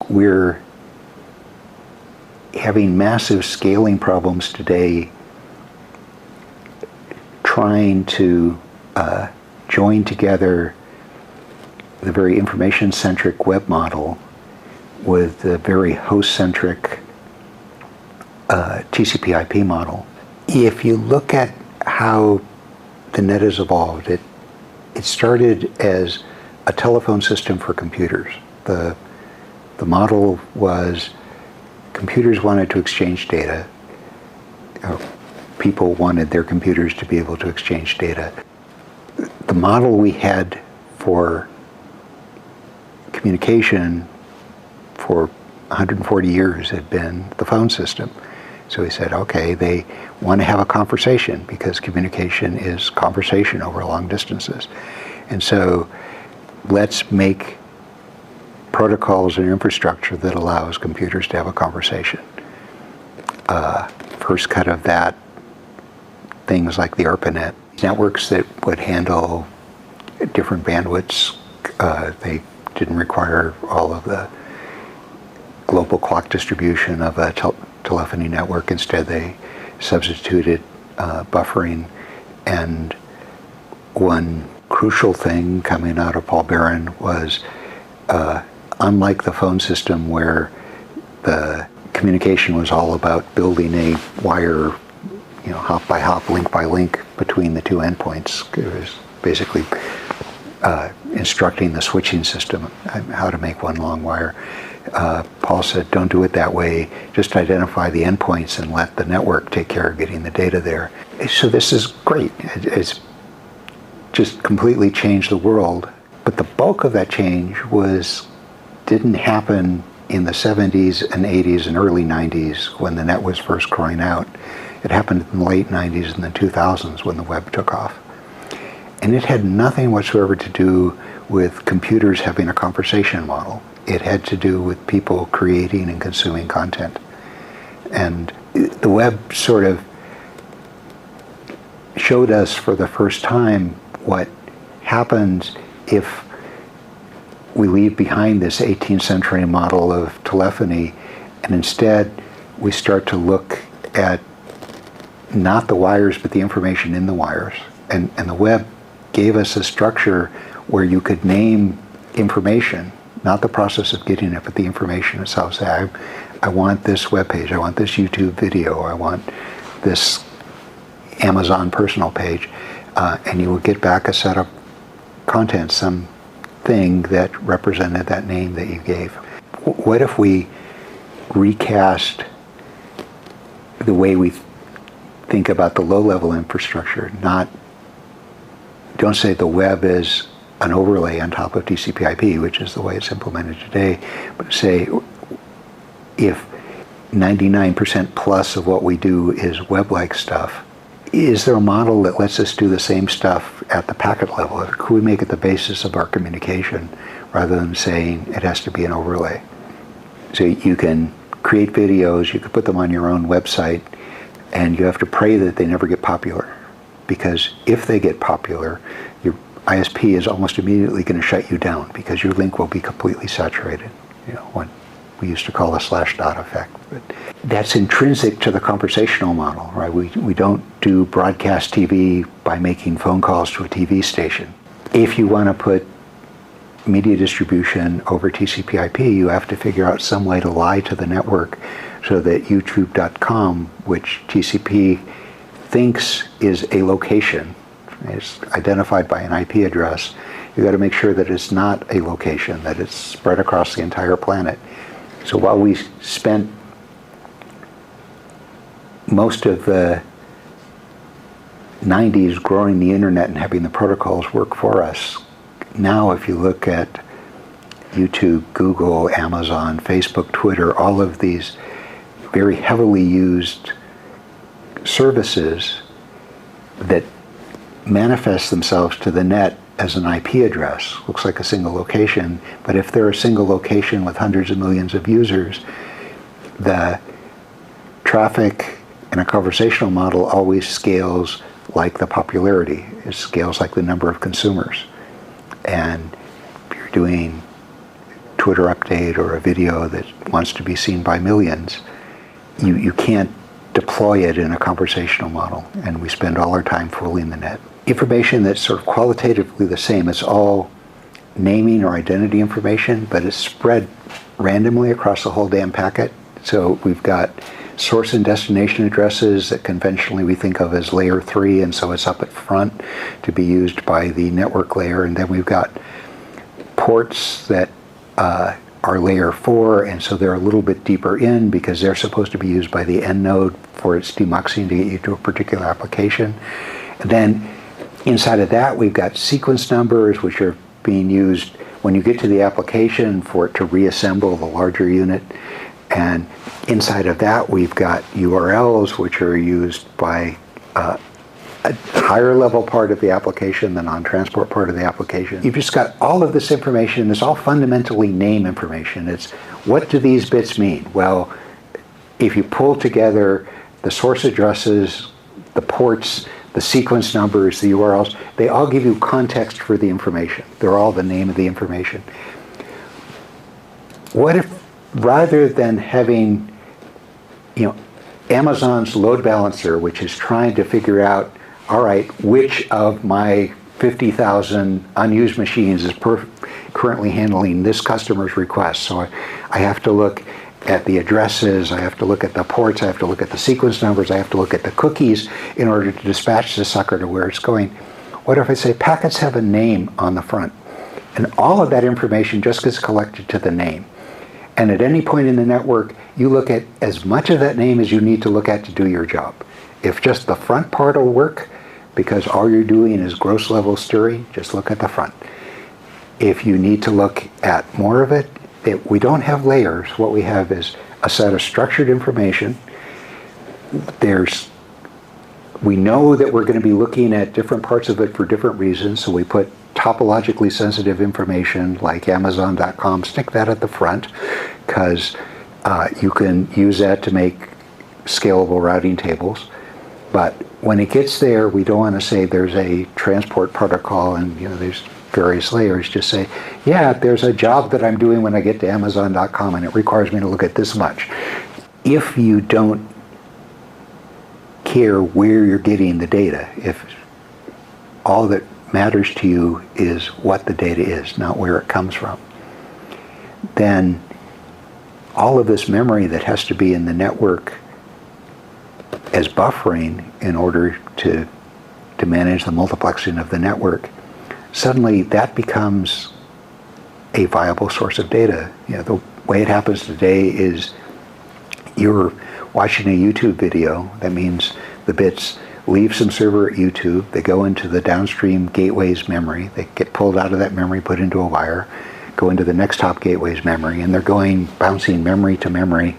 We're having massive scaling problems today trying to join together the very information-centric web model with the very host-centric TCP/IP model. If you look at how the net has evolved, it started as a telephone system for computers. The model was computers wanted to exchange data. People wanted their computers to be able to exchange data. The model we had for communication for 140 years had been the phone system. So we said, okay, they want to have a conversation because communication is conversation over long distances. And so let's make protocols and infrastructure that allows computers to have a conversation. First cut of that, things like the ARPANET, networks that would handle different bandwidths. They didn't require all of the global clock distribution of a telephony network. Instead, they substituted buffering. And one crucial thing coming out of Paul Barron was unlike the phone system where the communication was all about building a wire, hop by hop, link by link between the two endpoints. It was basically instructing the switching system how to make one long wire. Paul said, don't do it that way. Just identify the endpoints and let the network take care of getting the data there. So this is great. It's just completely changed the world. But the bulk of that change didn't happen in the 70s and 80s and early 90s when the net was first growing out. It happened in the late 90s and the 2000s when the web took off. And it had nothing whatsoever to do with computers having a conversation model. It had to do with people creating and consuming content. And the web sort of showed us for the first time what happens if we leave behind this 18th century model of telephony and instead we start to look at not the wires but the information in the wires. And the web gave us a structure where you could name information, not the process of getting it, but the information itself. Say, I want this web page, I want this YouTube video, I want this Amazon personal page, and you would get back a set of content, some thing that represented that name that you gave. What if we recast the way we think about the low-level infrastructure? Don't say the web is an overlay on top of TCP/IP, which is the way it's implemented today, but say if 99% plus of what we do is web-like stuff, is there a model that lets us do the same stuff at the packet level? Or could we make it the basis of our communication rather than saying it has to be an overlay? So you can create videos, you can put them on your own website, and you have to pray that they never get popular. Because if they get popular, your ISP is almost immediately going to shut you down because your link will be completely saturated. What we used to call a /dot effect. But that's intrinsic to the conversational model, right? We don't do broadcast TV by making phone calls to a TV station. If you want to put media distribution over TCP/IP, you have to figure out some way to lie to the network so that youtube.com, which TCP thinks is a location, is identified by an IP address, you got to make sure that it's not a location, that it's spread across the entire planet. So while we spent most of the 90s growing the internet and having the protocols work for us, now if you look at YouTube, Google, Amazon, Facebook, Twitter, all of these very heavily used services that manifest themselves to the net as an IP address. Looks like a single location, but if they're a single location with hundreds of millions of users, the traffic in a conversational model always scales like the popularity. It scales like the number of consumers. And if you're doing Twitter update or a video that wants to be seen by millions, you can't deploy it in a conversational model, and we spend all our time fooling the net. Information that's sort of qualitatively the same, it's all naming or identity information, but it's spread randomly across the whole damn packet. So we've got source and destination addresses that conventionally we think of as layer 3, and so it's up at front to be used by the network layer. And then we've got ports that are layer 4, and so they're a little bit deeper in because they're supposed to be used by the end node for its demuxing to get you to a particular application. And then inside of that, we've got sequence numbers, which are being used when you get to the application for it to reassemble the larger unit. And inside of that, we've got URLs, which are used by a higher level part of the application, the non-transport part of the application. You've just got all of this information. It's all fundamentally name information. It's, what do these bits mean? Well, if you pull together the source addresses, the ports, the sequence numbers, the URLs, they all give you context for the information. They're all the name of the information. What if, rather than having, Amazon's load balancer, which is trying to figure out, all right, which of my 50,000 unused machines is currently handling this customer's request. So I have to look at the addresses, I have to look at the ports, I have to look at the sequence numbers, I have to look at the cookies in order to dispatch the sucker to where it's going. What if I say packets have a name on the front? And all of that information just gets collected to the name. And at any point in the network, you look at as much of that name as you need to look at to do your job. If just the front part will work, because all you're doing is gross level stirring, just look at the front. If you need to look at more of it, we don't have layers. What we have is a set of structured information. We know that we're going to be looking at different parts of it for different reasons, so we put topologically sensitive information like Amazon.com, stick that at the front, because you can use that to make scalable routing tables. But when it gets there, we don't want to say there's a transport protocol and there's various layers. Just say, yeah, there's a job that I'm doing when I get to Amazon.com and it requires me to look at this much. If you don't care where you're getting the data, if all that matters to you is what the data is, not where it comes from, then all of this memory that has to be in the network as buffering in order to manage the multiplexing of the network, suddenly that becomes a viable source of data. The way it happens today is you're watching a YouTube video. That means the bits leave some server at YouTube, they go into the downstream gateway's memory, they get pulled out of that memory, put into a wire, go into the next hop gateway's memory, and they're bouncing memory to memory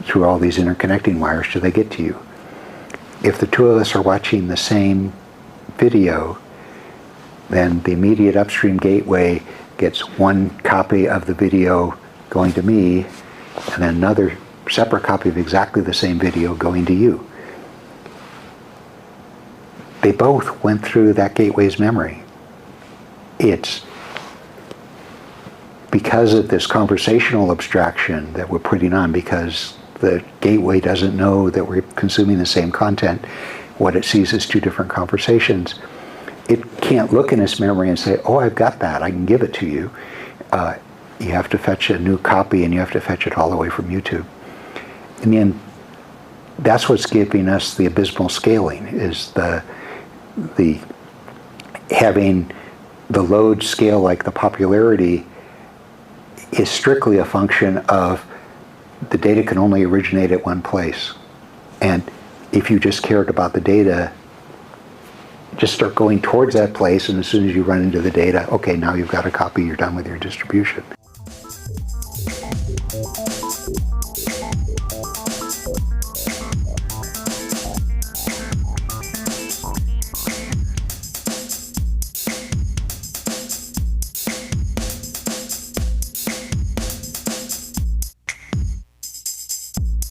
through all these interconnecting wires till they get to you. If the two of us are watching the same video, then the immediate upstream gateway gets one copy of the video going to me, and then another separate copy of exactly the same video going to you. They both went through that gateway's memory. It's because of this conversational abstraction that we're putting on, because the gateway doesn't know that we're consuming the same content. What it sees is two different conversations. It can't look in its memory and say, oh, I've got that, I can give it to you. You have to fetch a new copy, and you have to fetch it all the way from YouTube. In the end, that's what's giving us the abysmal scaling, is the having the load scale like the popularity is strictly a function of the data can only originate at one place. And if you just cared about the data, just start going towards that place, and as soon as you run into the data, okay, now you've got a copy, you're done with your distribution.